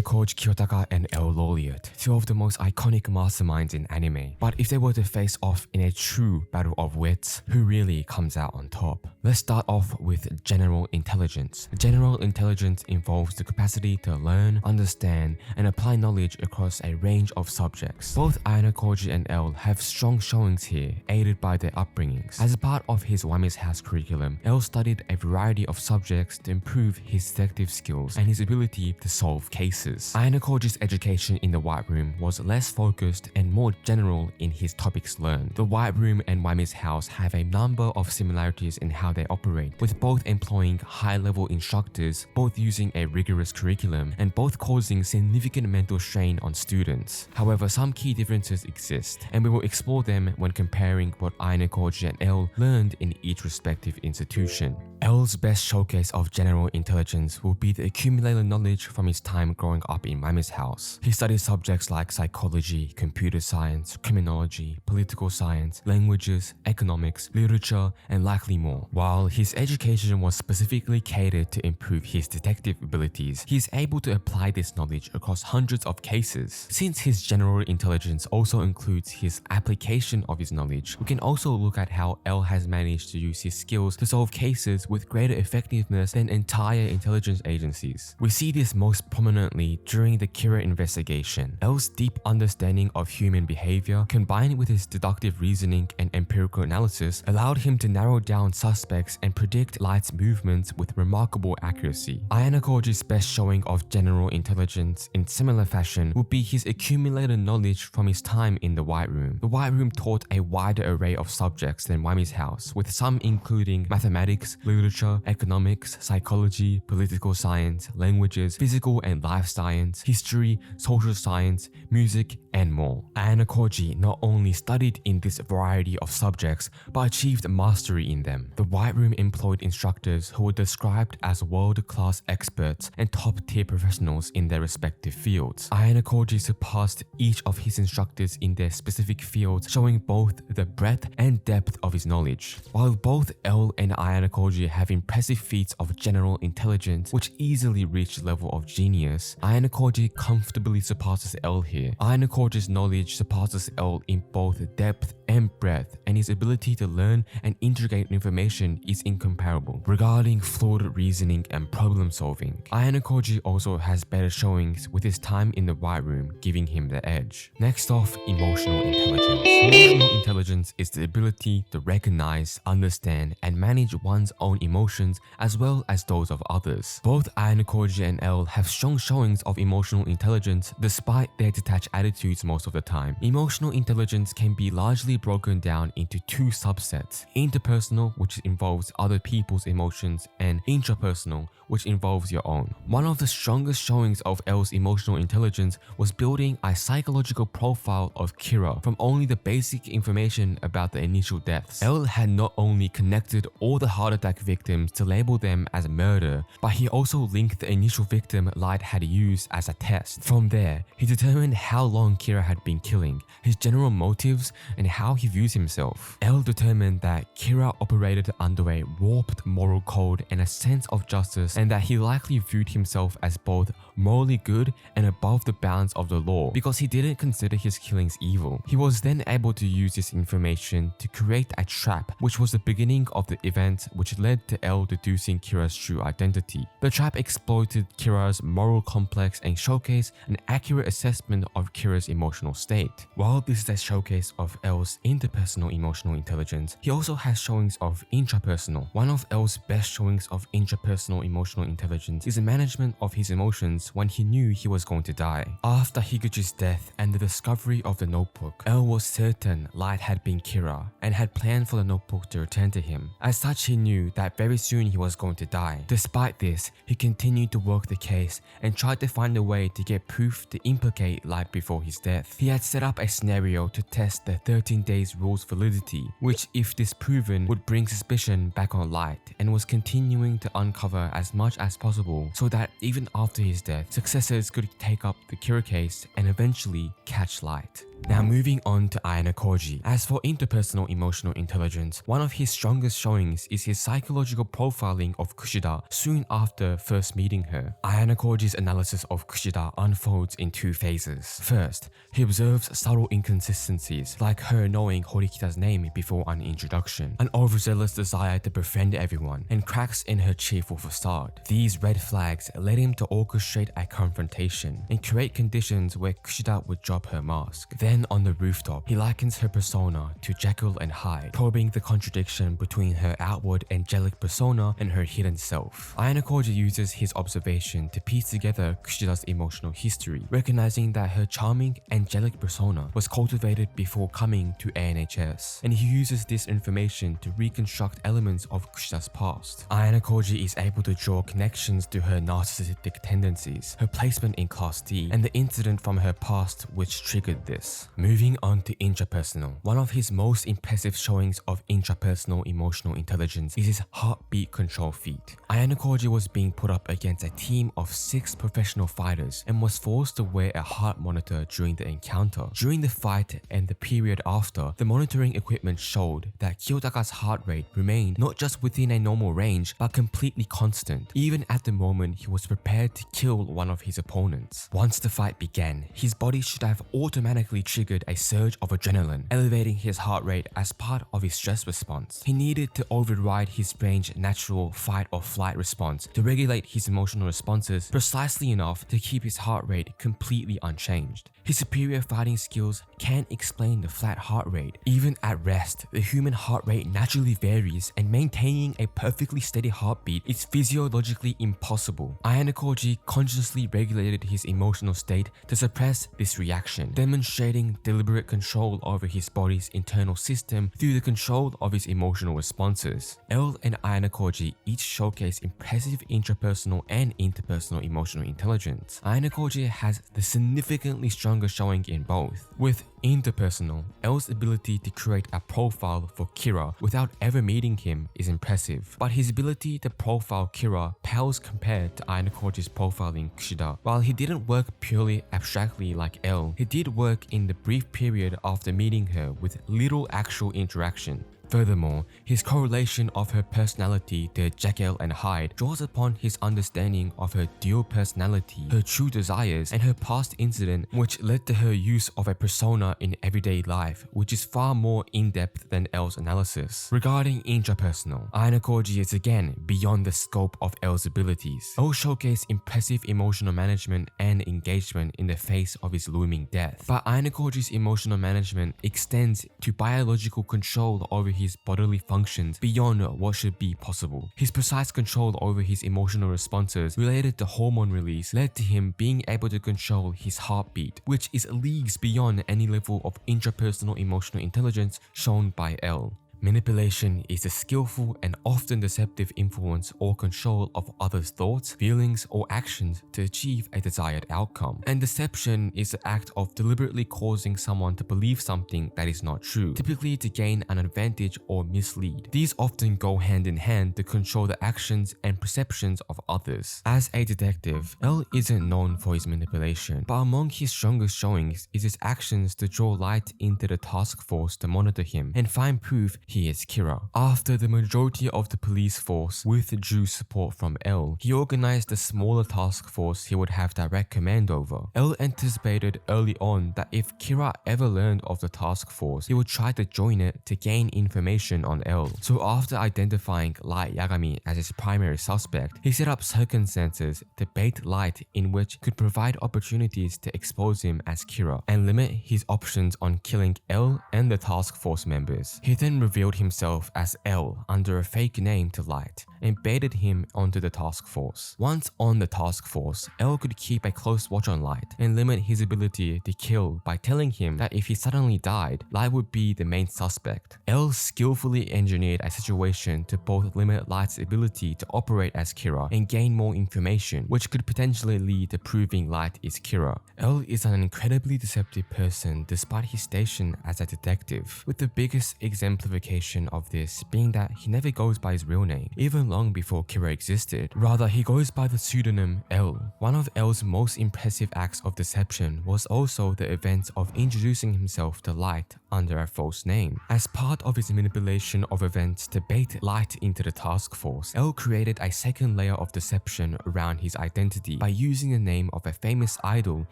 Ayanokoji Kiyotaka and L Lawliet, two of the most iconic masterminds in anime. But if they were to face off in a true battle of wits, who really comes out on top? Let's start off with general intelligence. General intelligence involves the capacity to learn, understand, and apply knowledge across a range of subjects. Both Ayanokoji and L have strong showings here, aided by their upbringings. As a part of his Wami's House curriculum, L studied a variety of subjects to improve his detective skills and his ability to solve cases. Ayanokoji's education in the White Room was less focused and more general in his topics learned. The White Room and Wami's House have a number of similarities in how they operate, with both employing high-level instructors, both using a rigorous curriculum, and both causing significant mental strain on students. However, some key differences exist, and we will explore them when comparing what Ayanokoji and L learned in each respective institution. L's best showcase of general intelligence will be the accumulated knowledge from his time growing up in Wami's house. He studied subjects like psychology, computer science, criminology, political science, languages, economics, literature, and likely more. While his education was specifically catered to improve his detective abilities, he is able to apply this knowledge across hundreds of cases. Since his general intelligence also includes his application of his knowledge, we can also look at how L has managed to use his skills to solve cases with greater effectiveness than entire intelligence agencies. We see this most prominently during the Kira investigation. L's deep understanding of human behavior, combined with his deductive reasoning and empirical analysis, allowed him to narrow down suspects and predict Light's movements with remarkable accuracy. Ayanokoji's best showing of general intelligence in similar fashion would be his accumulated knowledge from his time in the White Room. The White Room taught a wider array of subjects than Wami's house, with some including mathematics, literature, economics, psychology, political science, languages, physical and life science, history, social science, music, and more. Ayanokoji not only studied in this variety of subjects, but achieved mastery in them. The White Room employed instructors who were described as world-class experts and top-tier professionals in their respective fields. Ayanokoji surpassed each of his instructors in their specific fields, showing both the breadth and depth of his knowledge. While both L and Ayanokoji have impressive feats of general intelligence which easily reach the level of genius, Ayanokoji comfortably surpasses L here. Ayanokoji's knowledge surpasses L in both depth and breadth, and his ability to learn and integrate information is incomparable. Regarding flawed reasoning and problem solving, Ayanokoji also has better showings with his time in the White Room, giving him the edge. Next off, emotional intelligence. Emotional intelligence is the ability to recognize, understand, and manage one's own emotions as well as those of others. Both Ayanokoji and L have strong showings of emotional intelligence despite their detached attitudes most of the time. Emotional intelligence can be largely broken down into two subsets: interpersonal, which involves other people's emotions, and intrapersonal, which involves your own. One of the strongest showings of L's emotional intelligence was building a psychological profile of Kira from only the basic information about the initial deaths. L had not only connected all the heart attack victims to label them as murder, but he also linked the initial victim Light had used as a test. From there, he determined how long Kira had been killing, his general motives, and how he views himself. L determined that Kira operated under a warped moral code and a sense of justice, and that he likely viewed himself as both morally good and above the bounds of the law because he didn't consider his killings evil. He was then able to use this information to create a trap, which was the beginning of the event which led to L deducing Kira's true identity. The trap exploited Kira's moral complex and showcased an accurate assessment of Kira's emotional state. While this is a showcase of L's interpersonal emotional intelligence, he also has showings of intrapersonal. One of L's best showings of intrapersonal emotional intelligence is the management of his emotions when he knew he was going to die. After Higuchi's death and the discovery of the notebook, L was certain Light had been Kira and had planned for the notebook to return to him. As such, he knew that very soon he was going to die. Despite this, he continued to work the case and tried to find a way to get proof to implicate Light before his death. He had set up a scenario to test the 13 days rule's validity, which if disproven would bring suspicion back on Light, and was continuing to uncover as much as possible so that even after his death, successors could take up the Kira case and eventually catch Light. Now moving on to Ayanokoji. As for interpersonal emotional intelligence, one of his strongest showings is his psychological profiling of Kushida soon after first meeting her. Ayanokoji's analysis of Kushida unfolds in two phases. First, he observes subtle inconsistencies, like her knowing Horikita's name before an introduction, an overzealous desire to befriend everyone, and cracks in her cheerful facade. These red flags led him to orchestrate a confrontation and create conditions where Kushida would drop her mask. Then on the rooftop, he likens her persona to Jekyll and Hyde, probing the contradiction between her outward angelic persona and her hidden self. Ayanokoji uses his observation to piece together Kushida's emotional history, recognizing that her charming angelic persona was cultivated before coming to ANHS, and he uses this information to reconstruct elements of Kushida's past. Ayanokoji is able to draw connections to her narcissistic tendencies, her placement in Class D, and the incident from her past which triggered this. Moving on to intrapersonal. One of his most impressive showings of intrapersonal emotional intelligence is his heartbeat control feat. Ayanokoji was being put up against a team of 6 professional fighters and was forced to wear a heart monitor during the encounter. During the fight and the period after, the monitoring equipment showed that Kiyotaka's heart rate remained not just within a normal range, but completely constant, even at the moment he was prepared to kill one of his opponents. Once the fight began, his body should have automatically triggered a surge of adrenaline, elevating his heart rate as part of his stress response. He needed to override his brain's natural fight or flight response to regulate his emotional responses precisely enough to keep his heart rate completely unchanged. His superior fighting skills can't explain the flat heart rate. Even at rest, the human heart rate naturally varies, and maintaining a perfectly steady heartbeat is physiologically impossible. Ayanokoji consciously regulated his emotional state to suppress this reaction, demonstrating deliberate control over his body's internal system through the control of his emotional responses. L and Ayanokoji each showcase impressive intrapersonal and interpersonal emotional intelligence. Ayanokoji has the significantly stronger showing in both. With interpersonal, L's ability to create a profile for Kira without ever meeting him is impressive, but his ability to profile Kira pales compared to Ayanokoji's profiling Kushida. While he didn't work purely abstractly like L, he did work in the brief period after meeting her with little actual interaction. Furthermore, his correlation of her personality to Jekyll and Hyde draws upon his understanding of her dual personality, her true desires, and her past incident, which led to her use of a persona in everyday life, which is far more in-depth than L's analysis. Regarding intrapersonal, Ayanokoji is again beyond the scope of L's abilities. L showcased impressive emotional management and engagement in the face of his looming death, but Ayanokoji's emotional management extends to biological control over his bodily functions beyond what should be possible. His precise control over his emotional responses related to hormone release led to him being able to control his heartbeat, which is leagues beyond any level of intrapersonal emotional intelligence shown by L. Manipulation is the skillful and often deceptive influence or control of others' thoughts, feelings, or actions to achieve a desired outcome. And deception is the act of deliberately causing someone to believe something that is not true, typically to gain an advantage or mislead. These often go hand in hand to control the actions and perceptions of others. As a detective, L isn't known for his manipulation, but among his strongest showings is his actions to draw light into the task force to monitor him and find proof he is Kira. After the majority of the police force withdrew support from L, he organized a smaller task force he would have direct command over. L anticipated early on that if Kira ever learned of the task force, he would try to join it to gain information on L. So after identifying Light Yagami as his primary suspect, he set up circumstances to bait Light in which could provide opportunities to expose him as Kira and limit his options on killing L and the task force members. He then revealed himself as L under a fake name to Light and baited him onto the task force. Once on the task force, L could keep a close watch on Light and limit his ability to kill by telling him that if he suddenly died, Light would be the main suspect. L skillfully engineered a situation to both limit Light's ability to operate as Kira and gain more information, which could potentially lead to proving Light is Kira. L is an incredibly deceptive person despite his station as a detective, with the biggest exemplification implication of this being that he never goes by his real name, even long before Kira existed. Rather, he goes by the pseudonym L. One of L's most impressive acts of deception was also the event of introducing himself to Light under a false name. As part of his manipulation of events to bait Light into the task force, L created a second layer of deception around his identity by using the name of a famous idol,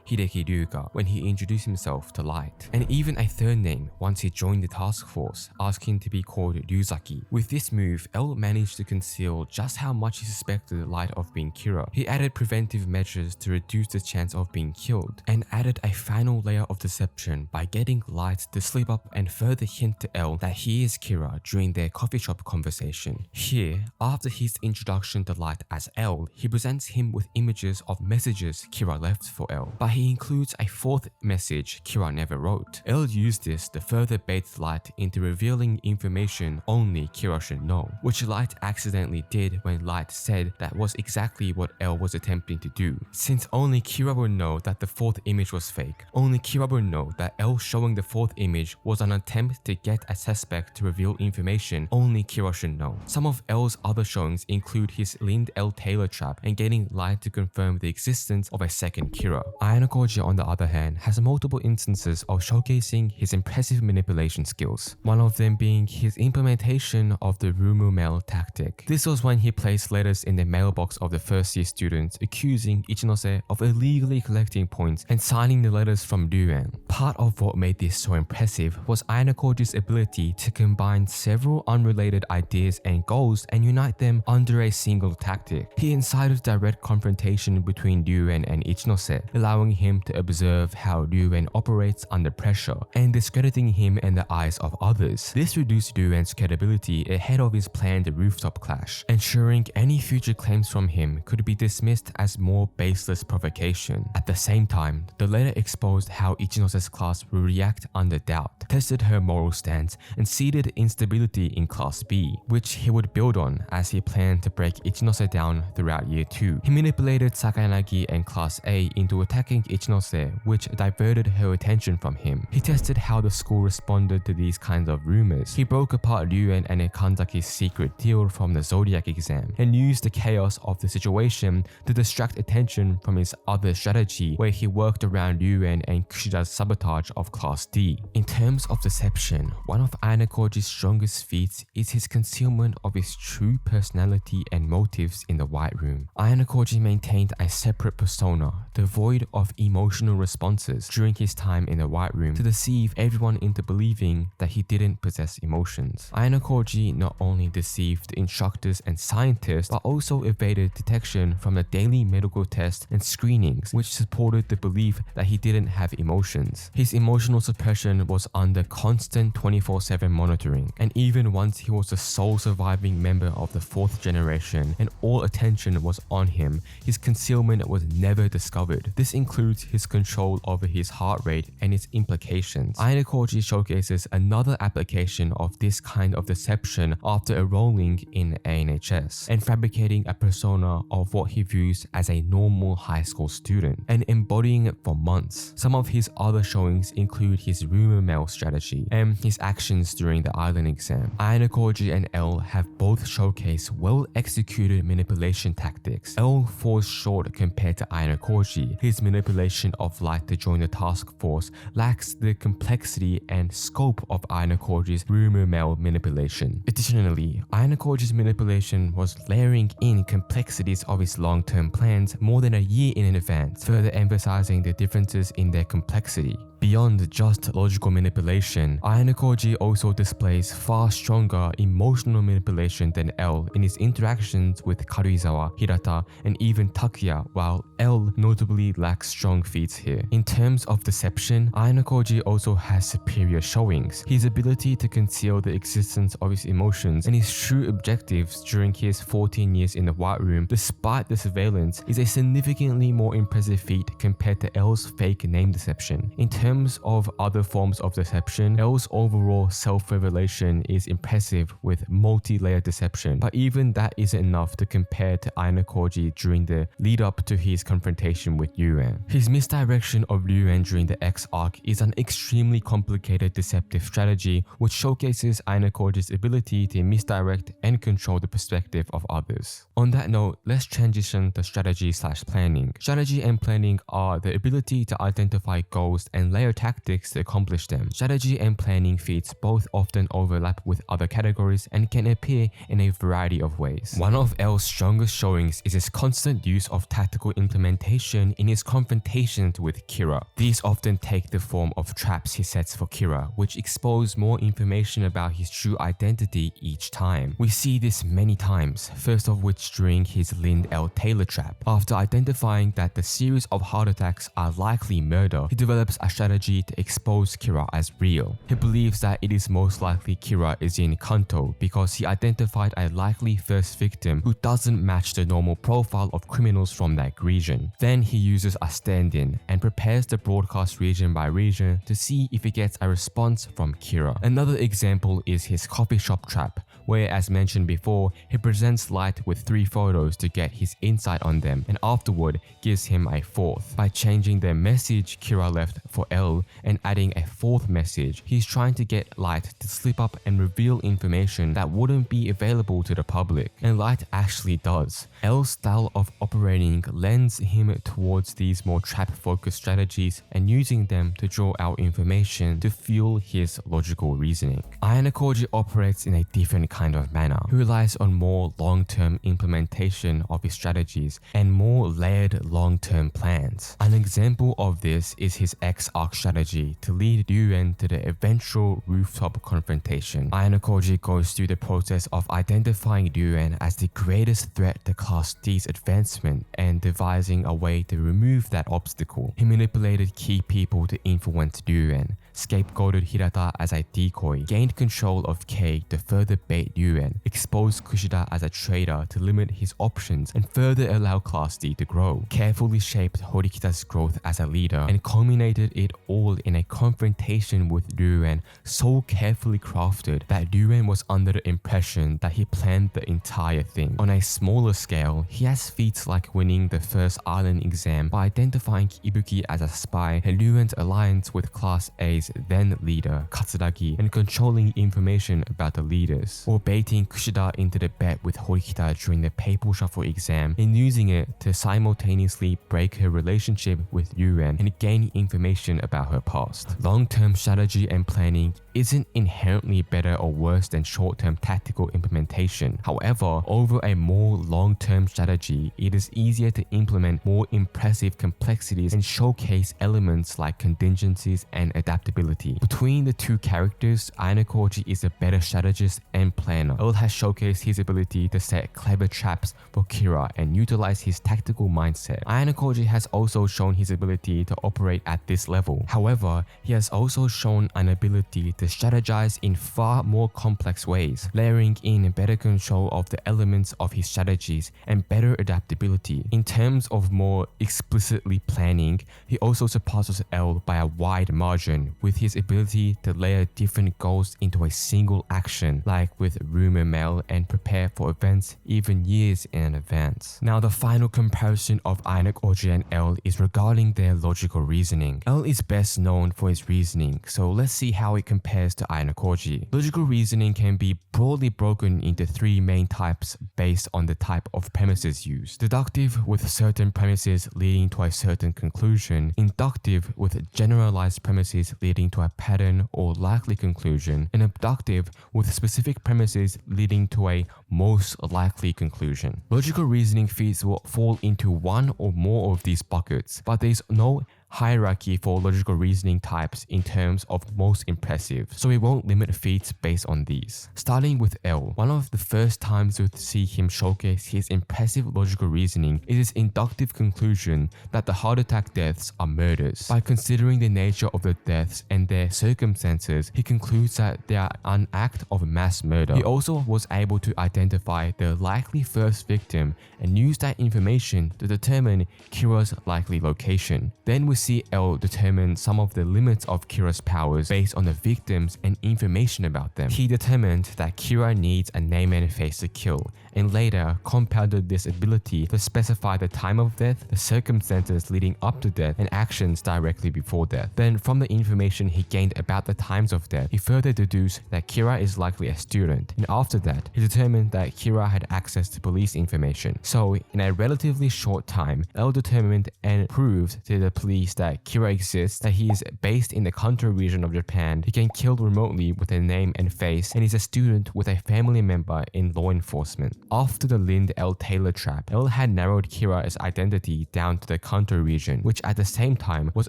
Hideki Ryuga, when he introduced himself to Light, and even a third name once he joined the task force, asking to be called Ryuzaki. With this move, L managed to conceal just how much he suspected Light of being Kira. He added preventive measures to reduce the chance of being killed, and added a final layer of deception by getting Light to slip up and further hint to L that he is Kira during their coffee shop conversation. Here, after his introduction to Light as L, he presents him with images of messages Kira left for L, but he includes a fourth message Kira never wrote. L used this to further bait Light into revealing information only Kira should know, which Light accidentally did when Light said that was exactly what L was attempting to do. Since only Kira would know that the fourth image was fake, only Kira would know that L showing the fourth image was an attempt to get a suspect to reveal information only Kira should know. Some of L's other showings include his Lind L Taylor trap and getting Light to confirm the existence of a second Kira. Ayanokoji, on the other hand, has multiple instances of showcasing his impressive manipulation skills, one of them being his implementation of the rumor mail tactic. This was when he placed letters in the mailbox of the first year students accusing Ichinose of illegally collecting points and signing the letters from Ryuan. Part of what made this so impressive was Ayanokoji's ability to combine several unrelated ideas and goals and unite them under a single tactic. He incited direct confrontation between Ryuan and Ichinose, allowing him to observe how Ryuan operates under pressure and discrediting him in the eyes of others. This reduced Ryuan's credibility ahead of his planned rooftop clash, ensuring any future claims from him could be dismissed as more baseless provocation. At the same time, the letter exposed how Ichinose's class will react under doubt, tested her moral stance, and seeded instability in Class B, which he would build on as he planned to break Ichinose down throughout Year 2. He manipulated Sakayanagi and Class A into attacking Ichinose, which diverted her attention from him. He tested how the school responded to these kinds of rumors. He broke apart Ryuan and Kanzaki's secret deal from the Zodiac exam, and used the chaos of the situation to distract attention from his other strategy, where he worked around Ryuan and Kushida's sabotage of Class D. In terms of deception, one of Ayanokoji's strongest feats is his concealment of his true personality and motives in the White Room. Ayanokoji maintained a separate persona, devoid of emotional responses during his time in the White Room, to deceive everyone into believing that he didn't possess emotions. Ayanokoji not only deceived instructors and scientists, but also evaded detection from the daily medical tests and screenings, which supported the belief that he didn't have emotions. His emotional suppression was under constant 24/7 monitoring, and even once he was the sole surviving member of the 4th generation and all attention was on him, his concealment was never discovered. This includes his control over his heart rate and its implications. Ayanokoji showcases another application of this kind of deception after enrolling in ANHS and fabricating a persona of what he views as a normal high school student and embodying it for months. Some of his other showings include his rumor mail strategy and his actions during the island exam. Ayanokoji and L have both showcased well-executed manipulation tactics. L falls short compared to Ayanokoji. His manipulation of Light to join the task force lacks the complexity and scope of Ayanokoji's rumor mail manipulation. Additionally, Ayanokoji's manipulation was layering in complexities of his long-term plans more than a year in advance, further emphasizing the differences in their complexity. Beyond just logical manipulation, Ayanokoji also displays far stronger emotional manipulation than L in his interactions with Karuizawa, Hirata, and even Takuya, while L notably lacks strong feats here. In terms of deception, Ayanokoji also has superior showings. His ability to conceal the existence of his emotions and his true objectives during his 14 years in the White Room, despite the surveillance, is a significantly more impressive feat compared to L's fake name deception. In terms of other forms of deception, L's overall self-revelation is impressive with multi-layered deception, but even that isn't enough to compare to Ayanokoji during the lead-up to his confrontation with Ryuan. His misdirection of Ryuan during the X arc is an extremely complicated deceptive strategy which showcases Ayanokoji's ability to misdirect and control the perspective of others. On that note, let's transition to strategy/planning. Strategy and planning are the ability to identify goals and layer tactics to accomplish them. Strategy and planning feats both often overlap with other categories and can appear in a variety of ways. One of L's strongest showings is his constant use of tactical implementation in his confrontations with Kira. These often take the form of traps he sets for Kira, which expose more information about his true identity each time. We see this many times, first of which during his Lind L Taylor trap. After identifying that the series of heart attacks are likely murder, he develops a strategy to expose Kira as real. He believes that it is most likely Kira is in Kanto because he identified a likely first victim who doesn't match the normal profile of criminals from that region. Then he uses a stand-in and prepares the broadcast region by region to see if he gets a response from Kira. Another example is his coffee shop trap, where, as mentioned before, he presents Light with 3 photos to get his insight on them and afterward gives him a 4th. By changing the message Kira left for L and adding a 4th message, he's trying to get Light to slip up and reveal information that wouldn't be available to the public, and Light actually does. L's style of operating lends him towards these more trap-focused strategies and using them to draw out information to fuel his logical reasoning. Ayanokoji operates in a different kind of manner. He relies on more long-term implementation of his strategies and more layered long-term plans. An example of this is his X-Arc strategy to lead Yuen to the eventual rooftop confrontation. Ayanokoji goes through the process of identifying Yuen as the greatest threat to Class D's advancement and devising a way to remove that obstacle. He manipulated key people to influence Yuen, scapegoated Hirata as a decoy, gained control of Kei to further bait Yuen, exposed Kushida as a traitor to limit his options and further allow Class D to grow, carefully shaped Horikita's growth as a leader, and culminated it all in a confrontation with Yuen so carefully crafted that Yuen was under the impression that he planned the entire thing. On a smaller scale, he has feats like winning the first island exam by identifying Ibuki as a spy and Yuen's alliance with Class A's then leader, Katsuragi, and controlling information about the leaders, or baiting Kushida into the bet with Horikita during the Papal Shuffle exam and using it to simultaneously break her relationship with Yuen and gain information about her past. Long-term strategy and planning isn't inherently better or worse than short-term tactical implementation. However, over a more long-term strategy, it is easier to implement more impressive complexities and showcase elements like contingencies and adaptability. Between the two characters, Ayanokoji is a better strategist and planner. L has showcased his ability to set clever traps for Kira and utilize his tactical mindset. Ayanokoji has also shown his ability to operate at this level. However, he has also shown an ability to strategize in far more complex ways, layering in better control of the elements of his strategies and better adaptability. In terms of more explicitly planning, he also surpasses L by a wide margin with his ability to layer different goals into a single action, like with rumor mill, and prepare for events even years in advance. Now, the final comparison of Ayanokoji and L is regarding their logical reasoning. L is best known for his reasoning, so let's see how it compares to Ayanokoji. Logical reasoning can be broadly broken into 3 main types based on the type of premises used. Deductive, with certain premises leading to a certain conclusion. Inductive, with generalized premises leading to a pattern or likely conclusion. And abductive, with specific premises leading to a most likely conclusion. Logical reasoning feats will fall into one or more of these buckets, but there is no hierarchy for logical reasoning types in terms of most impressive, so we won't limit feats based on these. Starting with L, one of the first times we see him showcase his impressive logical reasoning is his inductive conclusion that the heart attack deaths are murders. By considering the nature of the deaths and their circumstances, he concludes that they are an act of mass murder. He also was able to identify the likely first victim and use that information to determine Kira's likely location. Then we see L determine some of the limits of Kira's powers based on the victims and information about them. He determined that Kira needs a name and face to kill, and later compounded this ability to specify the time of death, the circumstances leading up to death, and actions directly before death. Then from the information he gained about the times of death, he further deduced that Kira is likely a student, and after that, he determined that Kira had access to police information. So in a relatively short time, L determined and proved to the police that Kira exists, that he is based in the Kanto region of Japan, he can kill remotely with a name and face, and is a student with a family member in law enforcement. After the Lind L Taylor trap, L had narrowed Kira's identity down to the Kanto region, which at the same time was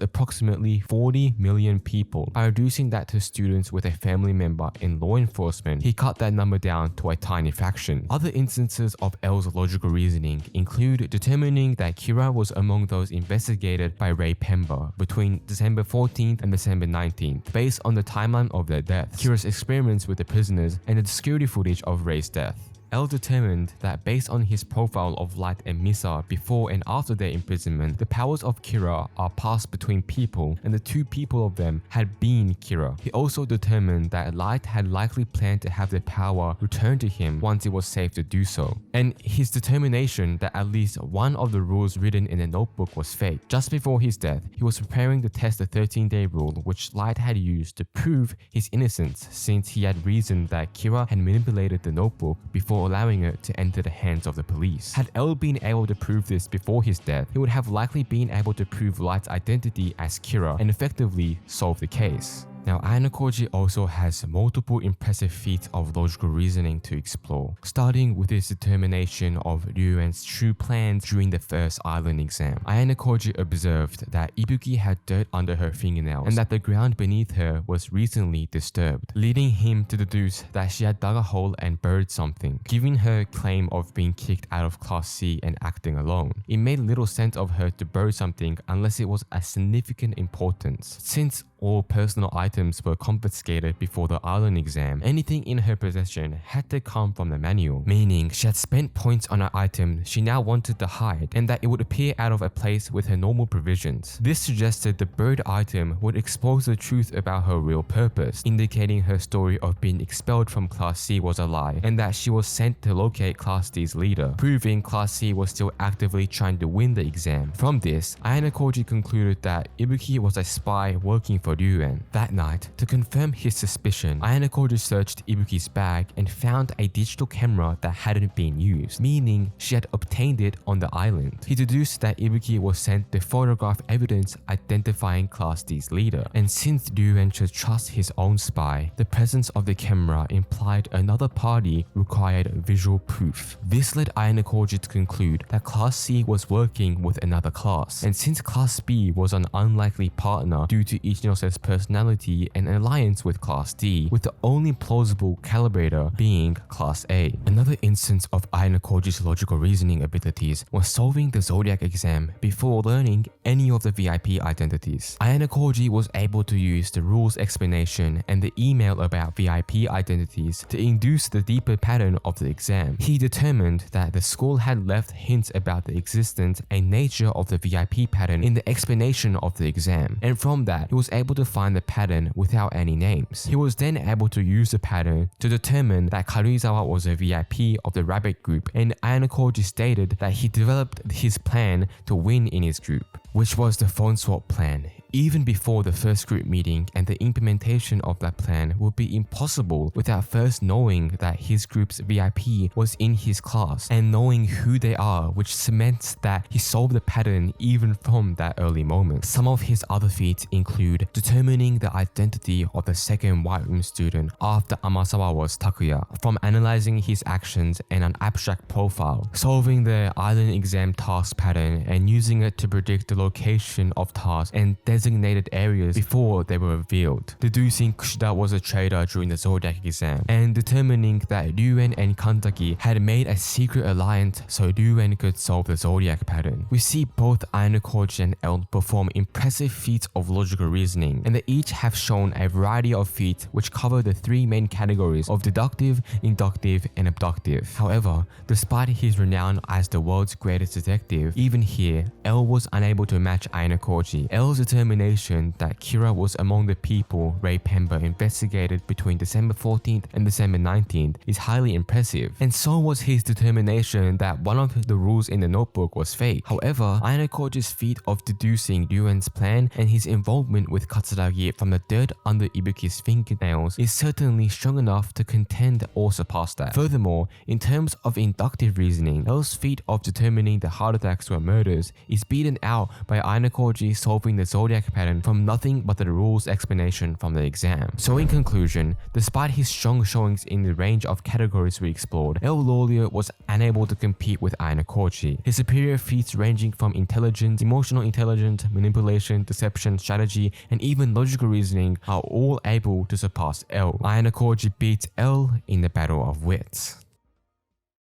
approximately 40 million people. By reducing that to students with a family member in law enforcement, he cut that number down to a tiny fraction. Other instances of L's logical reasoning include determining that Kira was among those investigated by Ray Pemba between December 14th and December 19th, based on the timeline of their deaths, Kira's experiments with the prisoners, and the security footage of Ray's death. L determined that based on his profile of Light and Misa before and after their imprisonment, the powers of Kira are passed between people, and the two people of them had been Kira. He also determined that Light had likely planned to have the power returned to him once it was safe to do so. And his determination that at least one of the rules written in the notebook was fake. Just before his death, he was preparing to test the 13-day rule, which Light had used to prove his innocence, since he had reasoned that Kira had manipulated the notebook before allowing it to enter the hands of the police. Had L been able to prove this before his death, he would have likely been able to prove Light's identity as Kira and effectively solve the case. Now, Ayanokoji also has multiple impressive feats of logical reasoning to explore, starting with his determination of Ryuen's true plans during the first island exam. Ayanokoji observed that Ibuki had dirt under her fingernails and that the ground beneath her was recently disturbed, leading him to deduce that she had dug a hole and buried something, giving her claim of being kicked out of Class C and acting alone. It made little sense of her to bury something unless it was of significant importance. Since all personal items were confiscated before the island exam, anything in her possession had to come from the manual, meaning she had spent points on an item she now wanted to hide and that it would appear out of a place with her normal provisions. This suggested the buried item would expose the truth about her real purpose, indicating her story of being expelled from Class C was a lie and that she was sent to locate Class D's leader, proving Class C was still actively trying to win the exam. From this, Ayanokoji concluded that Ibuki was a spy working for Ryuen. That night, to confirm his suspicion, Ayanokoji searched Ibuki's bag and found a digital camera that hadn't been used, meaning she had obtained it on the island. He deduced that Ibuki was sent to photograph evidence identifying Class D's leader, and since Ryuen should trust his own spy, the presence of the camera implied another party required visual proof. This led Ayanokoji to conclude that Class C was working with another class, and since Class B was an unlikely partner due to Ichinose personality and alliance with Class D, with the only plausible calibrator being Class A. Another instance of Ayanokoji's logical reasoning abilities was solving the Zodiac exam before learning any of the VIP identities. Ayanokoji was able to use the rules explanation and the email about VIP identities to induce the deeper pattern of the exam. He determined that the school had left hints about the existence and nature of the VIP pattern in the explanation of the exam, and from that he was able to find the pattern without any names. He was then able to use the pattern to determine that Karuizawa was a VIP of the rabbit group, and Ayanokoji stated that he developed his plan to win in his group, which was the phone swap plan. Even before the first group meeting, and the implementation of that plan would be impossible without first knowing that his group's VIP was in his class and knowing who they are, which cements that he solved the pattern even from that early moment. Some of his other feats include determining the identity of the second white room student after Amasawa's Takuya from analyzing his actions and an abstract profile, solving the island exam task pattern and using it to predict the location of tasks and designated areas before they were revealed, deducing Kushida was a traitor during the Zodiac exam, and determining that Ryuen and Kantaki had made a secret alliance so Ryuen could solve the Zodiac pattern. We see both Ayanokoji and L perform impressive feats of logical reasoning, and they each have shown a variety of feats which cover the three main categories of deductive, inductive, and abductive. However, despite his renown as the world's greatest detective, even here, L was unable to to match Ayanokoji. L's determination that Kira was among the people Ray Pember investigated between December 14th and December 19th is highly impressive, and so was his determination that one of the rules in the notebook was fake. However, Ayanokoji's feat of deducing Ryuen's plan and his involvement with Katsuragi from the dirt under Ibuki's fingernails is certainly strong enough to contend or surpass that. Furthermore, in terms of inductive reasoning, L's feat of determining the heart attacks were murders is beaten out by Ayanokoji solving the zodiac pattern from nothing but the rules explanation from the exam. So in conclusion, despite his strong showings in the range of categories we explored, L. Lawliet was unable to compete with Ayanokoji. His superior feats ranging from intelligence, emotional intelligence, manipulation, deception, strategy, and even logical reasoning are all able to surpass L. Ayanokoji beats L in the battle of wits.